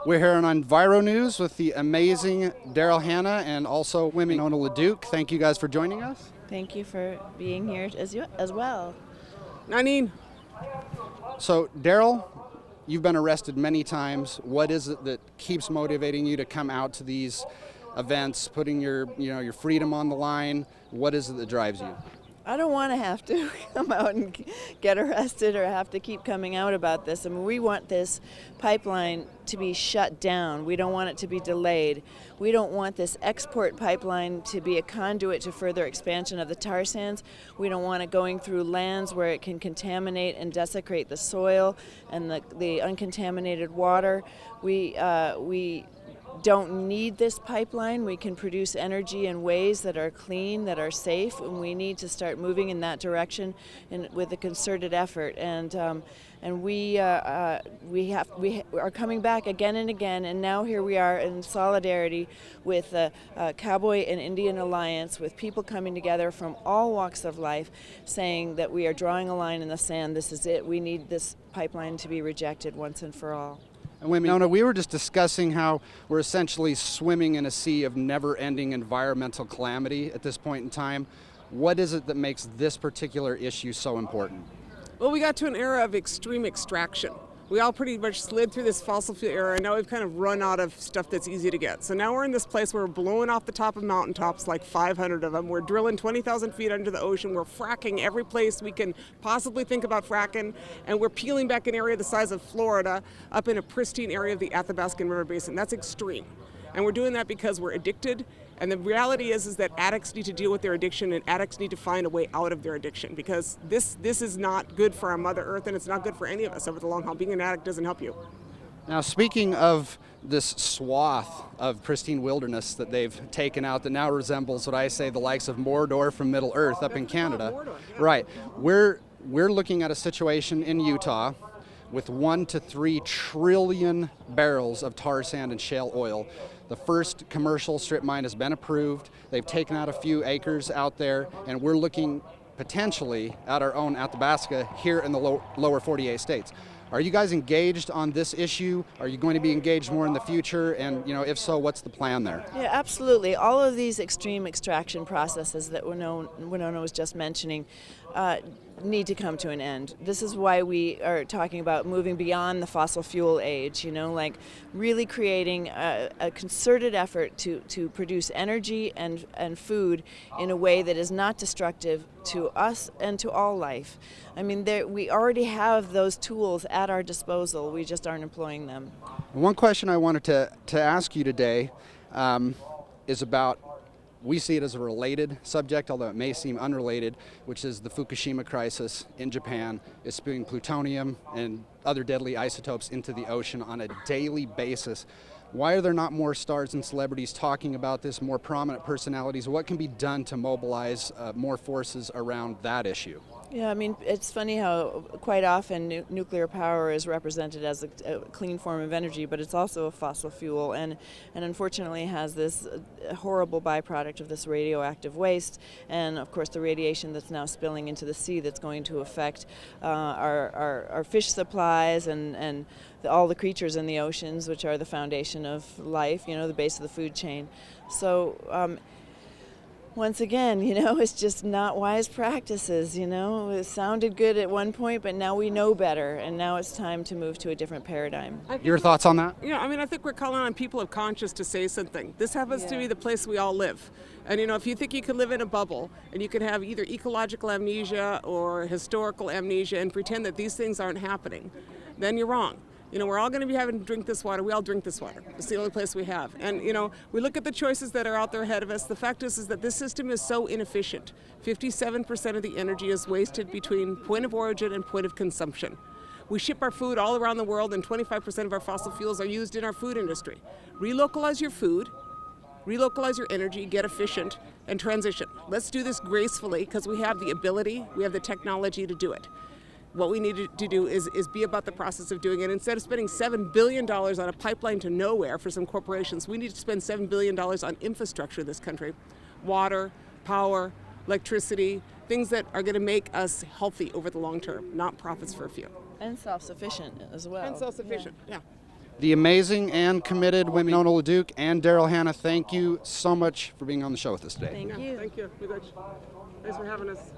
We're here on EnviroNews with the amazing Daryl Hannah and also Winona LaDuke. Thank you guys for joining us. Thank you for being here as well. Nanine. So, Daryl, you've been arrested many times. What is it that keeps motivating you to come out to these events, putting your freedom on the line? What is it that drives you? I don't want to have to come out and get arrested or have to keep coming out about this. I mean, we want this pipeline to be shut down. We don't want it to be delayed. We don't want this export pipeline to be a conduit to further expansion of the tar sands. We don't want it going through lands where it can contaminate and desecrate the soil and the uncontaminated water. We don't need this pipeline. We can produce energy in ways that are clean, that are safe, and we need to start moving in that direction with a concerted effort. And we are coming back again and again, and now here we are in solidarity with the Cowboy and Indian Alliance, with people coming together from all walks of life, saying that we are drawing a line in the sand. This is it. We need this pipeline to be rejected once and for all. And Winona, we were just discussing how we're essentially swimming in a sea of never-ending environmental calamity at this point in time. What is it that makes this particular issue so important? Well, we got to an era of extreme extraction. We all pretty much slid through this fossil fuel era, and now we've kind of run out of stuff that's easy to get. So now we're in this place where we're blowing off the top of mountaintops, like 500 of them. We're drilling 20,000 feet under the ocean. We're fracking every place we can possibly think about fracking, and we're peeling back an area the size of Florida up in a pristine area of the Athabascan River Basin. That's extreme. And we're doing that because we're addicted. And the reality is that addicts need to deal with their addiction, and addicts need to find a way out of their addiction, because this is not good for our Mother Earth, and it's not good for any of us over the long haul. Being an addict doesn't help you. Now, speaking of this swath of pristine wilderness that they've taken out that now resembles what I say the likes of Mordor from Middle Earth up in Canada. Mordor, yeah. Right. We're looking at a situation in Utah with 1 to 3 trillion barrels of tar sand and shale oil. The first commercial strip mine has been approved. They've taken out a few acres out there, and we're looking potentially at our own Athabasca here in the lower 48 states. Are you guys engaged on this issue? Are you going to be engaged more in the future? And if so, what's the plan there? Yeah, absolutely. All of these extreme extraction processes that Winona was just mentioning need to come to an end. This is why we are talking about moving beyond the fossil fuel age, like really creating a concerted effort to produce energy and food in a way that is not destructive to us and to all life. I mean, we already have those tools at our disposal. We just aren't employing them. One question I wanted to ask you today is about, we see it as a related subject, although it may seem unrelated, which is the Fukushima crisis in Japan is spewing plutonium and other deadly isotopes into the ocean on a daily basis. Why are there not more stars and celebrities talking about this, more prominent personalities? What can be done to mobilize more forces around that issue? Yeah, I mean, it's funny how quite often nuclear power is represented as a clean form of energy, but it's also a fossil fuel, and unfortunately has this horrible byproduct of this radioactive waste, and of course the radiation that's now spilling into the sea that's going to affect our fish supplies and all the creatures in the oceans, which are the foundation of life, the base of the food chain. So once again, it's just not wise practices, It sounded good at one point, but now we know better, and now it's time to move to a different paradigm. Your thoughts on that? Yeah, I think we're calling on people of conscience to say something. This happens to be the place we all live. And, if you think you could live in a bubble and you could have either ecological amnesia or historical amnesia and pretend that these things aren't happening, then you're wrong. We're all going to be having to drink this water. We all drink this water. It's the only place we have. And, we look at the choices that are out there ahead of us. The fact is that this system is so inefficient. 57% of the energy is wasted between point of origin and point of consumption. We ship our food all around the world, and 25% of our fossil fuels are used in our food industry. Relocalize your food, relocalize your energy, get efficient, and transition. Let's do this gracefully, because we have the ability, we have the technology to do it. What we need to do is be about the process of doing it. Instead of spending $7 billion on a pipeline to nowhere for some corporations, we need to spend $7 billion on infrastructure in this country. Water, power, electricity, things that are going to make us healthy over the long term, not profits for a few. And self-sufficient as well. And self-sufficient, yeah. The amazing and committed Winona LaDuke and Daryl Hannah, thank you so much for being on the show with us today. Thank you. Thank you. Thanks for having us.